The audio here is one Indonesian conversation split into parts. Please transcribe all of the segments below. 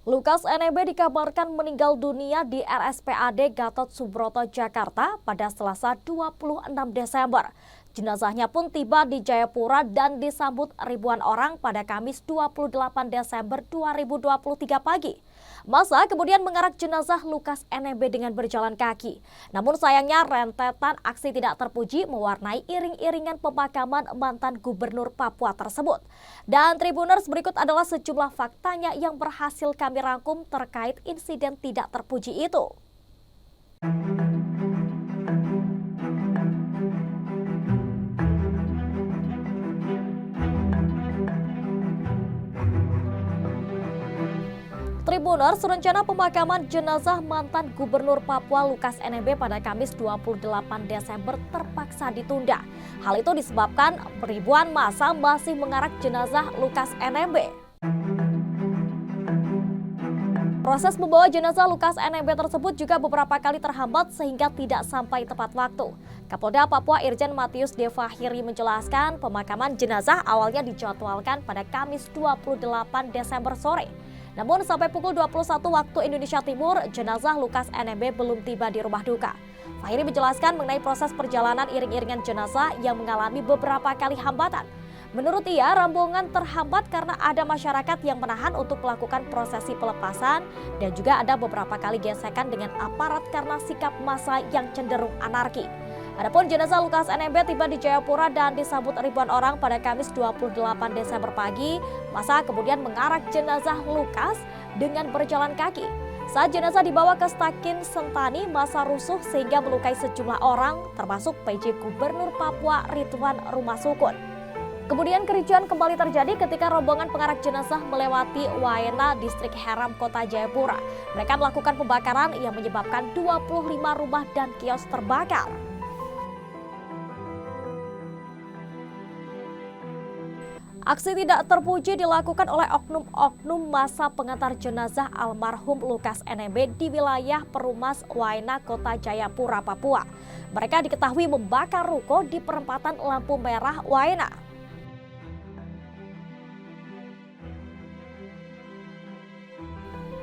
Lukas NMB dikabarkan meninggal dunia di RSPAD Gatot Subroto, Jakarta pada Selasa 26 Desember. Jenazahnya pun tiba di Jayapura dan disambut ribuan orang pada Kamis 28 Desember 2023 pagi. Massa kemudian mengarak jenazah Lukas NMB dengan berjalan kaki. Namun sayangnya rentetan aksi tidak terpuji mewarnai iring-iringan pemakaman mantan gubernur Papua tersebut. Dan Tribuners, berikut adalah sejumlah faktanya yang berhasil kami rangkum terkait insiden tidak terpuji itu. Tribuners, rencana pemakaman jenazah mantan gubernur Papua Lukas NMB pada Kamis 28 Desember terpaksa ditunda. Hal itu disebabkan ribuan massa masih mengarak jenazah Lukas NMB. Proses membawa jenazah Lukas NMB tersebut juga beberapa kali terhambat sehingga tidak sampai tepat waktu. Kapolda Papua Irjen Matius Devahiri menjelaskan pemakaman jenazah awalnya dijadwalkan pada Kamis 28 Desember sore. Namun sampai pukul 21 waktu Indonesia Timur, jenazah Lukas NMB belum tiba di rumah duka. Fahiri menjelaskan mengenai proses perjalanan iring-iringan jenazah yang mengalami beberapa kali hambatan. Menurut ia, rombongan terhambat karena ada masyarakat yang menahan untuk melakukan prosesi pelepasan dan juga ada beberapa kali gesekan dengan aparat karena sikap massa yang cenderung anarki. Adapun jenazah Lukas NMB tiba di Jayapura dan disambut ribuan orang pada Kamis 28 Desember pagi. Massa kemudian mengarak jenazah Lukas dengan berjalan kaki. Saat jenazah dibawa ke Stakin Sentani, massa rusuh sehingga melukai sejumlah orang, termasuk PJ Gubernur Papua Ridwan Rumasukun. Kemudian kericuhan kembali terjadi ketika rombongan pengarak jenazah melewati Waena, distrik Heram, kota Jayapura. Mereka melakukan pembakaran yang menyebabkan 25 rumah dan kios terbakar. Aksi tidak terpuji dilakukan oleh oknum-oknum massa pengantar jenazah almarhum Lukas NMB di wilayah Perumas Waena, kota Jayapura, Papua. Mereka diketahui membakar ruko di perempatan lampu merah Waena.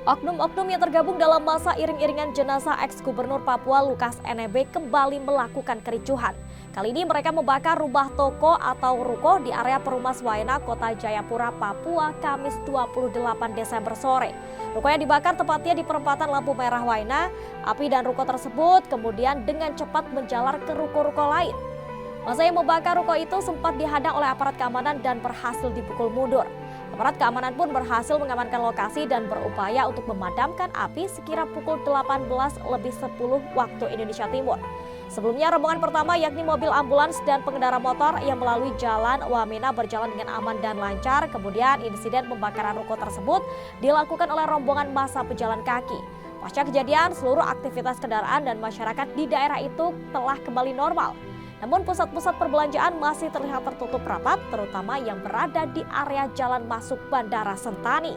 Oknum-oknum yang tergabung dalam massa iring-iringan jenazah ex-gubernur Papua Lukas NMB kembali melakukan kericuhan. Kali ini mereka membakar rumah toko atau ruko di area Perumas Waena, kota Jayapura, Papua, Kamis 28 Desember sore. Ruko yang dibakar tepatnya di perempatan lampu merah Waena. Api dan ruko tersebut kemudian dengan cepat menjalar ke ruko-ruko lain. Massa yang membakar ruko itu sempat dihadang oleh aparat keamanan dan berhasil dipukul mundur. Aparat keamanan pun berhasil mengamankan lokasi dan berupaya untuk memadamkan api sekira pukul 18:10 waktu Indonesia Timur. Sebelumnya rombongan pertama yakni mobil ambulans dan pengendara motor yang melalui jalan Wamena berjalan dengan aman dan lancar. Kemudian insiden pembakaran ruko tersebut dilakukan oleh rombongan massa pejalan kaki. Pasca kejadian, seluruh aktivitas kendaraan dan masyarakat di daerah itu telah kembali normal. Namun pusat-pusat perbelanjaan masih terlihat tertutup rapat, terutama yang berada di area jalan masuk Bandara Sentani.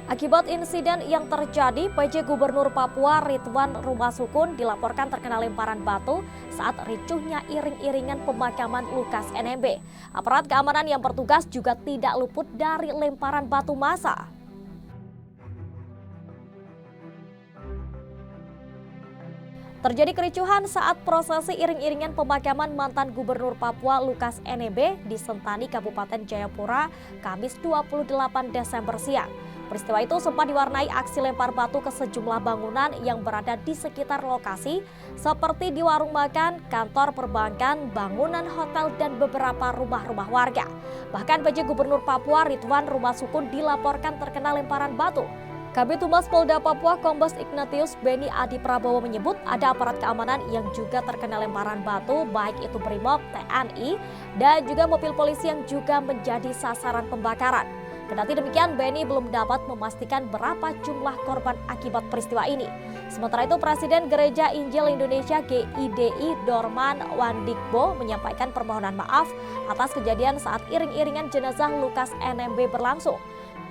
Akibat insiden yang terjadi, PJ Gubernur Papua Ridwan Rumasukun dilaporkan terkena lemparan batu saat ricuhnya iring-iringan pemakaman Lukas NMB. Aparat keamanan yang bertugas juga tidak luput dari lemparan batu massa. Terjadi kericuhan saat prosesi iring-iringan pemakaman mantan gubernur Papua Lukas NMB di Sentani, Kabupaten Jayapura, Kamis 28 Desember siang. Peristiwa itu sempat diwarnai aksi lempar batu ke sejumlah bangunan yang berada di sekitar lokasi, seperti di warung makan, kantor perbankan, bangunan hotel, dan beberapa rumah-rumah warga. Bahkan PJ Gubernur Papua Ridwan Rumasukun dilaporkan terkena lemparan batu. Kabid Humas Polda Papua Kombes Ignatius Beni Adi Prabowo menyebut ada aparat keamanan yang juga terkena lemparan batu, baik itu BRIMOB, TNI, dan juga mobil polisi yang juga menjadi sasaran pembakaran. Kendati demikian, Beni belum dapat memastikan berapa jumlah korban akibat peristiwa ini. Sementara itu, Presiden Gereja Injil Indonesia GIDI Dorman Wandikbo menyampaikan permohonan maaf atas kejadian saat iring-iringan jenazah Lukas NMB berlangsung.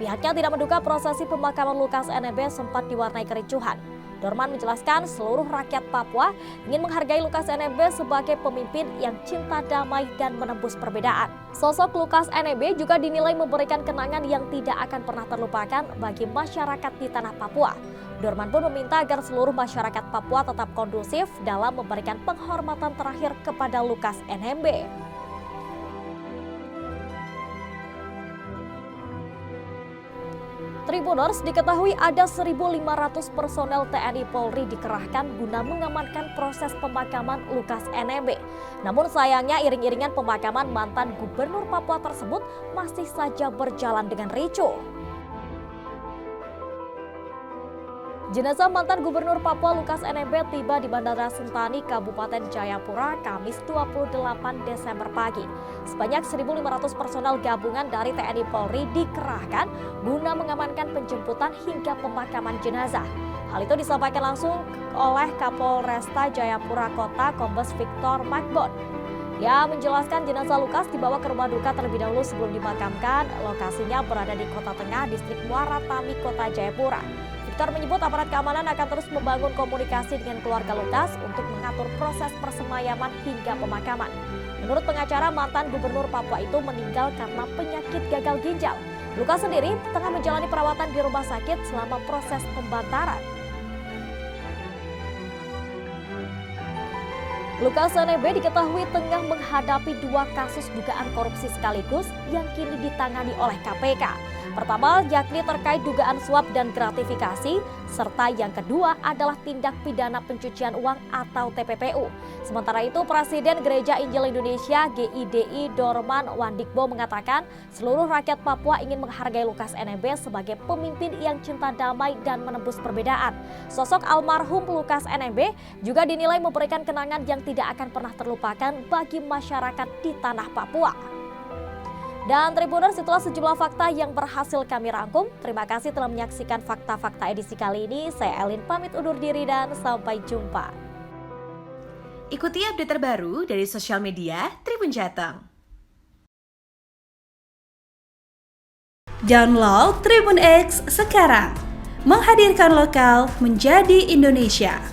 Pihaknya tidak menduga prosesi pemakaman Lukas NMB sempat diwarnai kericuhan. Dorman menjelaskan seluruh rakyat Papua ingin menghargai Lukas NMB sebagai pemimpin yang cinta damai dan menembus perbedaan. Sosok Lukas NMB juga dinilai memberikan kenangan yang tidak akan pernah terlupakan bagi masyarakat di tanah Papua. Dorman pun meminta agar seluruh masyarakat Papua tetap kondusif dalam memberikan penghormatan terakhir kepada Lukas NMB. Tribuners, diketahui ada 1.500 personel TNI Polri dikerahkan guna mengamankan proses pemakaman Lukas NMB. Namun sayangnya iring-iringan pemakaman mantan Gubernur Papua tersebut masih saja berjalan dengan ricuh. Jenazah mantan Gubernur Papua Lukas NMB tiba di Bandara Sentani, Kabupaten Jayapura, Kamis 28 Desember pagi. Sebanyak 1.500 personel gabungan dari TNI Polri dikerahkan guna mengamankan penjemputan hingga pemakaman jenazah. Hal itu disampaikan langsung oleh Kapolresta Jayapura Kota, Kombes Victor Magbon. Dia menjelaskan jenazah Lukas dibawa ke rumah duka terlebih dahulu sebelum dimakamkan. Lokasinya berada di Kota Tengah, Distrik Muaratami, Kota Jayapura. Victor menyebut aparat keamanan akan terus membangun komunikasi dengan keluarga Lukas untuk mengatur proses persemayaman hingga pemakaman. Menurut pengacara, mantan Gubernur Papua itu meninggal karena penyakit gagal ginjal. Lukas sendiri tengah menjalani perawatan di rumah sakit selama proses pembantaran. Lukas NMB diketahui tengah menghadapi 2 kasus dugaan korupsi sekaligus yang kini ditangani oleh KPK. Pertama, yakni terkait dugaan suap dan gratifikasi, serta yang kedua adalah tindak pidana pencucian uang atau TPPU. Sementara itu, Presiden Gereja Injil Indonesia GIDI Dorman Wandikbo mengatakan seluruh rakyat Papua ingin menghargai Lukas NMB sebagai pemimpin yang cinta damai dan menembus perbedaan. Sosok almarhum Lukas NMB juga dinilai memberikan kenangan yang tidak akan pernah terlupakan bagi masyarakat di tanah Papua. Dan Tribuners, itulah sejumlah fakta yang berhasil kami rangkum. Terima kasih telah menyaksikan fakta-fakta edisi kali ini. Saya Elin pamit undur diri dan sampai jumpa. Ikuti update terbaru dari sosial media Tribun Jateng. Download Tribun X sekarang. Menghadirkan lokal menjadi Indonesia.